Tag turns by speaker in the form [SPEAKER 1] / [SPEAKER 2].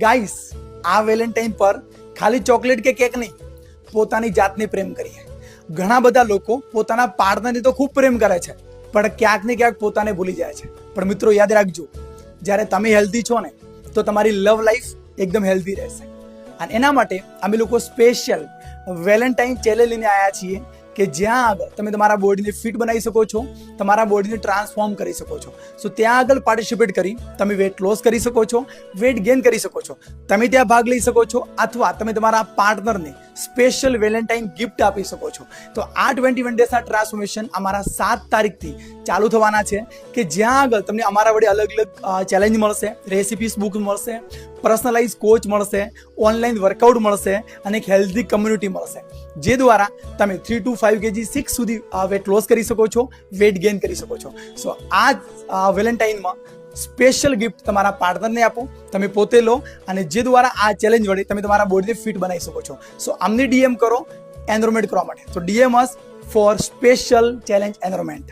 [SPEAKER 1] Guys, આ Valentine પર ખાલી ચોકલેટ કે કેક નહીં, પોતાની જાતને પ્રેમ કરીએ. ઘણા બધા લોકો પોતાના પાર્ટનરને તો ખૂબ પ્રેમ કરે છે, પણ ક્યાંક ને ક્યાંક પોતાને ભૂલી જાય છે. પણ મિત્રો યાદ રાખજો, જ્યારે તમે હેલ્ધી છો ને, તો તમારી લવ લાઈફ એકદમ હેલ્ધી રહેશે. અને એના માટે અમે લોકો સ્પેશિયલ વેલેન્ટાઇન ચેલેન્જ લઈને આવ્યા છીએ કે જ્યાં આગળ તમે તમારા બોડીને ફિટ બનાવી શકો છો, તમારા બોડીને ટ્રાન્સફોર્મ કરી શકો છો. સો ત્યાં આગળ પાર્ટિસિપેટ કરી તમે વેટ લોસ કરી શકો છો, વેટ ગેઇન કરી શકો છો. તમે ત્યાં ભાગ લઈ શકો છો, અથવા તમે તમારા પાર્ટનરને સ્પેશિયલ વેલેન્ટાઇન ગિફ્ટ આપી શકો છો. તો આ 21 ડેઝના ટ્રાન્સફોર્મેશન અમારા 7 તારીખથી ચાલુ થવાના છે, કે જ્યાં આગળ તમને અમારા વડે અલગ અલગ ચેલેન્જ મળશે, રેસિપીસ બુક મળશે, પર્સનલાઇઝ કોચ મળશે, ઓનલાઈન વર્કઆઉટ મળશે અને એક હેલ્ધી કમ્યુનિટી મળશે, જે દ્વારા તમે 3 to 5 kg 6 સુધી વેટ લોસ કરી શકો છો, વેટ ગેઇન કરી શકો છો. સો આ વેલેન્ટાઇનમાં સ્પેશિયલ ગિફ્ટ તમારા પાર્ટનરને આપો, તમે પોતે લો, અને જે દ્વારા આ ચેલેન્જ વડે તમે તમારા બોડીને ફિટ બનાવી શકો છો. સો અમને ડીએમ કરો એનરોલમેન્ટ કરવા માટે. તો ડીએમ અસ ફોર સ્પેશિયલ ચેલેન્જ એનરોલમેન્ટ.